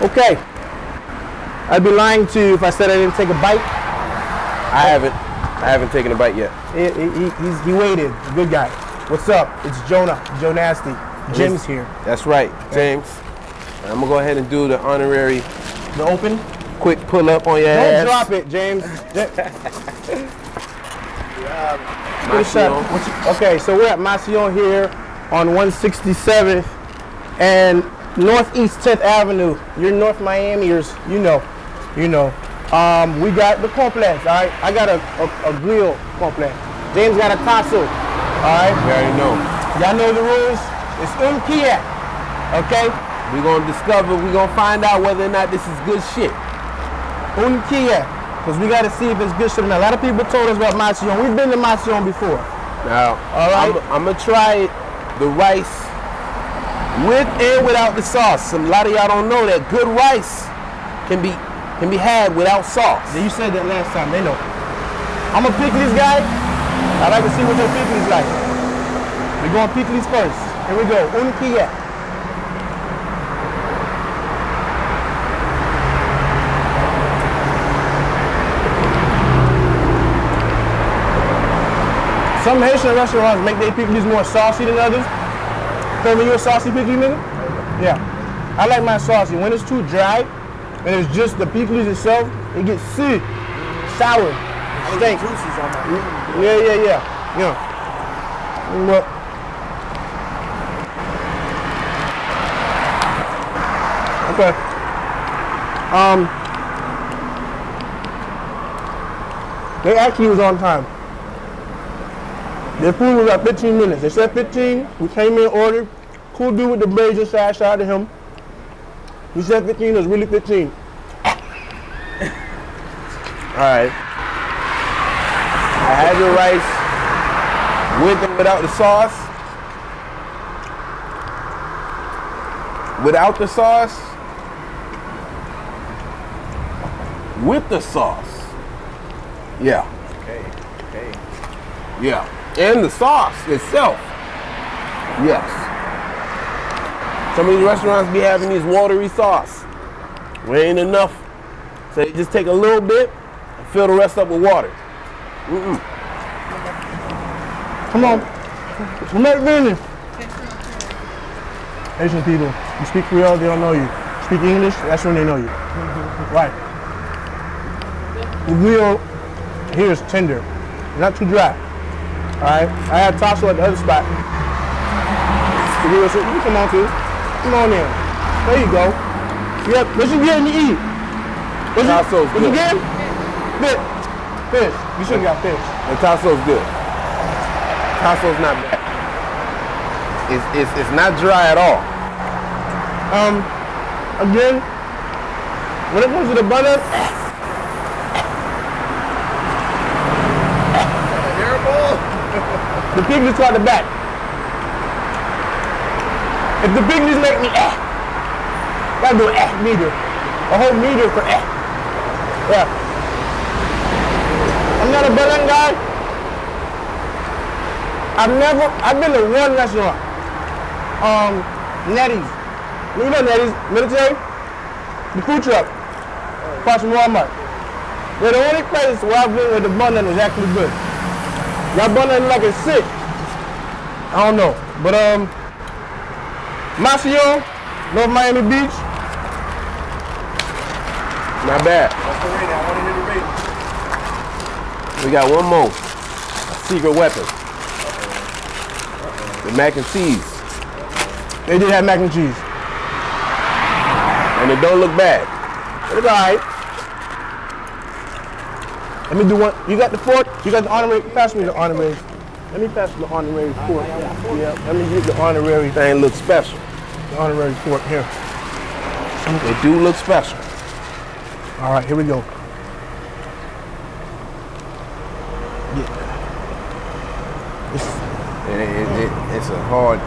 Okay. I'd be lying to you if I said I didn't take a bite. I haven't taken a bite yet. He waited. Good guy. What's up? It's Jonah. Joe Nasty. Jim's here. That's right, James. I'm gonna go ahead and do the honorary. The open? Quick pull up on your ass. Don't drop it, James. Macillon. Okay, so we're at Macillon here on 167th and Northeast 10th Avenue. You're North Miamiers, you know. We got the complex, all right? I got a grill complex. James got a tasso, all right? We already know. Y'all know the rules. It's Kia, okay? We're gonna find out whether or not this is good shit. Kia, because we got to see if it's good shit or not. A lot of people told us about Macillon. We've been to Macillon before. Now, all right? I'm gonna try the rice with and without the sauce. A lot of y'all don't know that good rice can be had without sauce. Yeah, you said that last time. They know. I'm a pickles guy. I like to see what your pickles like. We're going pickles first. Here we go. Kia. Some Haitian restaurants make their pickles more saucy than others. Tell me you a saucy pickle nigga? Yeah. I like my saucy. When it's too dry and it's just the pickles itself, it gets sick, sour, stink. Yeah. What? Okay. They actually was on time. Their food was at 15 minutes. They said 15. We came in, ordered. Cool dude with the braids inside. Shout out to him. He said 15. It was really 15. All right. I had your rice with and without the sauce. Without the sauce. With the sauce. Yeah. Okay. Yeah. And the sauce itself. Yes. Some of these restaurants be having these watery sauce. It ain't enough. So they just take a little bit and fill the rest up with water. Come on. We're not finished. Asian people, you speak Creole, they don't know you. Speak English, that's when they know you. Right. The grill here is tender, not too dry. All right. I had tasso at the other spot. The grill, so you can come on too. Come on in. There you go. Yep. What you getting to eat? What you getting? Fish. You should have got fish. The tasso's good. Tasso's not bad. It's not dry at all. Again, when it comes to the butter, the pickles toward the back. If the pickles make me gotta do an meter. A whole meter for Yeah. I'm not a butter guy. I've been to one restaurant. Nettie's. You know Nettie's, military? The food truck. Across from Walmart. They're the only place where I've been where the bun was actually good. Y'all bun like it's sick. I don't know. But Macillon, North Miami Beach. Not bad. What's the rating? I want to hear the rating. We got one more. A secret weapon. The mac and cheese. They did have mac and cheese. And it don't look bad. It's alright. Let me do one. You got the fork? You got the honorary? Pass me the honorary. Let me pass the honorary fork. Yeah, let me get the honorary. Thing looks special. The honorary fork here. They do look special. Alright, here we go. Yeah. It's a hard.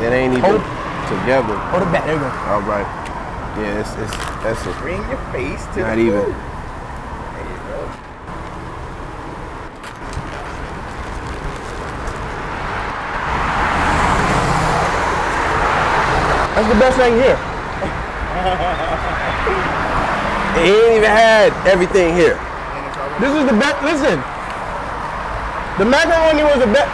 It ain't even together. Hold it back. There you go. All right. Yeah, that's a. Bring your face to Not the even. food. There you go. That's the best thing here. He ain't even had everything here. This is the best. Listen, the macaroni was the best.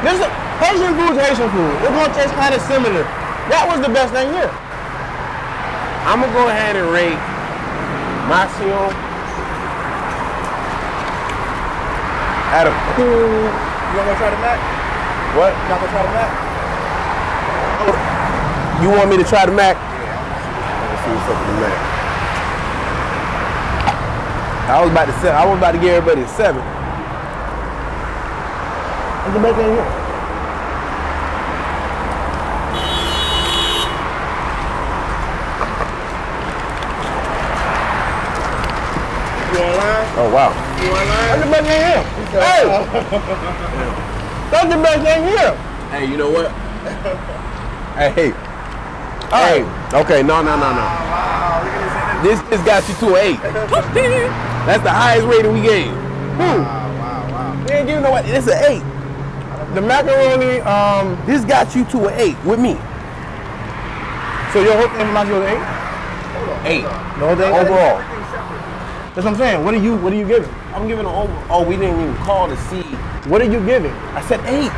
This is Haitian food is Haitian food. It's gonna taste kind of similar. That was the best thing here. I'm gonna go ahead and rate Macillon at a cool. You want to try the Mac? What? You not gonna try the Mac? You want me to try the Mac? Let's see what's up with the Mac. I was about to give everybody a 7. What's the best thing here? You online? Oh wow. You online? That's the best thing here. Hey! That's the best thing here. Hey, you know what? Hey. Hey. Okay, no. Wow, look at This just got you to an 8. That's the highest rating we gave. Wow. We ain't giving no. It's an 8. The macaroni, This got you to an 8 with me. so your whole thing reminds you of the 8? 8 The whole thing? overall. That's what I'm saying. What are you giving? I'm giving an over. Oh, we didn't even call to see. What are you giving? I said 8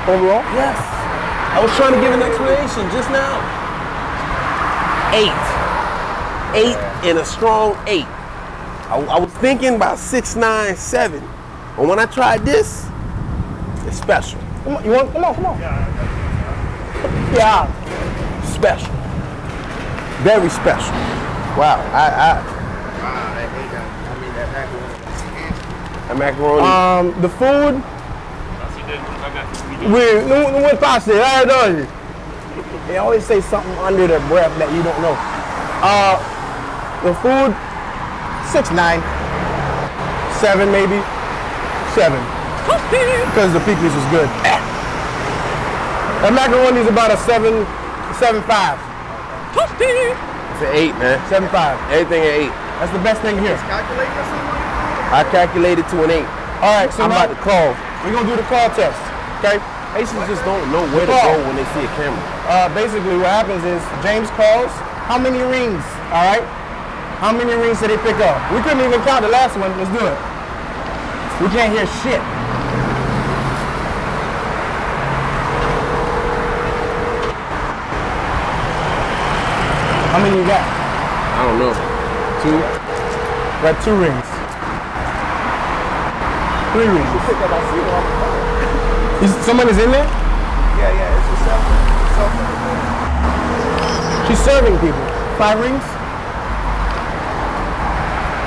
Overall? Yes. I was trying to give an explanation just now. 8 and a strong 8. I was thinking about 6, 9, 7, but when I tried this, it's special. Come on, come on. Yeah. Special. Very special. Wow. That macaroni. The food. Não passa, They always say something under their breath that you don't know. The food, 6, 9, 7 maybe, 7. Because the pickles is good. That macaroni is about a 7.5. It's an 8, man. 7.5. Everything at 8. That's the best thing here. Calculate or something? I calculated to an 8. All right, so I'm now about to call. we're gonna do the call test. Okay. Haitians just don't know where to go when they see a camera. Basically, what happens is James calls. How many rings? All right. How many rings did they pick up? We couldn't even count the last one. Let's do it. We can't hear shit. How many you got? I don't know. 2. Got 2 rings. 3 rings. Somebody's in there? Yeah, it's just something. She's serving people. 5 rings?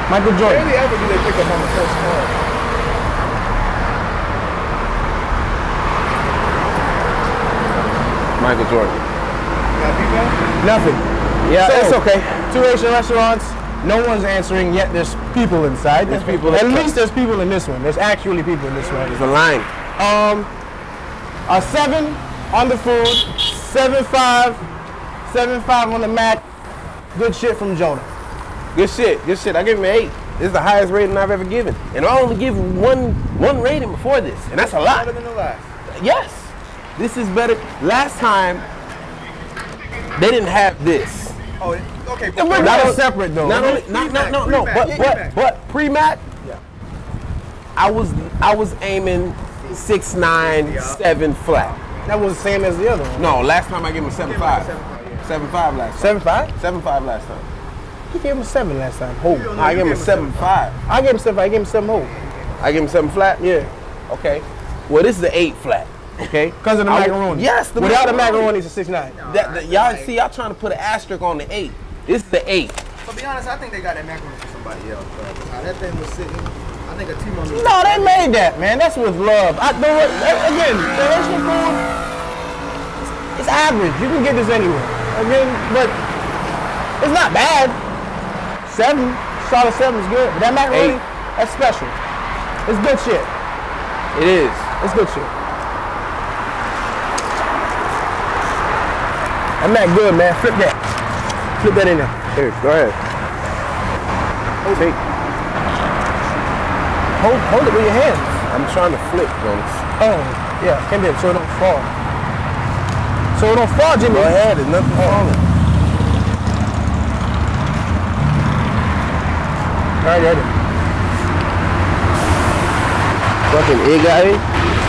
Michael Jordan. Rarely ever do they pick up on the first call. Michael Jordan. Got people? Nothing. Yeah, So, it's okay. 2 Asian restaurants. No one's answering yet. There's people inside. There's people At that- least there's people in this one. There's actually people in this one. There's a line. A 7 on the food. 7.5. 7.5 on the Mac. Good shit from Jonah. Good shit. I give him an 8. This is the highest rating I've ever given. And I only give one rating before this. And that's a lot. Better than the last. Yes. This is better. Last time, they didn't have this. Oh, okay. We're not separate though. Not only, no. But pre-Mac, Yeah. I was aiming 6, 9, 7 flat. That was the same as the other one. No, last time I gave him a 7.5. 7.5 last time. 7.5? 7.5 last time. You gave him 7 last time. Whole. I gave him a 7.5. I gave him 7. I gave him 7 whole. I gave him 7 flat? Yeah. Okay. Well, this is the 8 flat. Okay? Because of the macaroni. Yes, Without the macaroni, it's a 6.9. Y'all trying to put an asterisk on the 8. This is the 8. To be honest, I think they got that macaroni for somebody else. How that thing was sitting, I think a team on me. No, they made that, man. That's with love. Again, the Haitian food, it's average. You can get this anywhere. Again, but it's not bad. 7, solid 7 is good. But that macaroni, 8. that's special. It's good shit. It is. It's good shit. I'm not good, man. Flip that. Flip that in there. Here, go ahead. Take. Hold it with your hands. I'm trying to flip, Jonas. Oh, yeah. Can do it so it don't fall. So it don't fall, Jimmy. Go ahead, there's nothing falling. All right, ready. Fucking egg got me.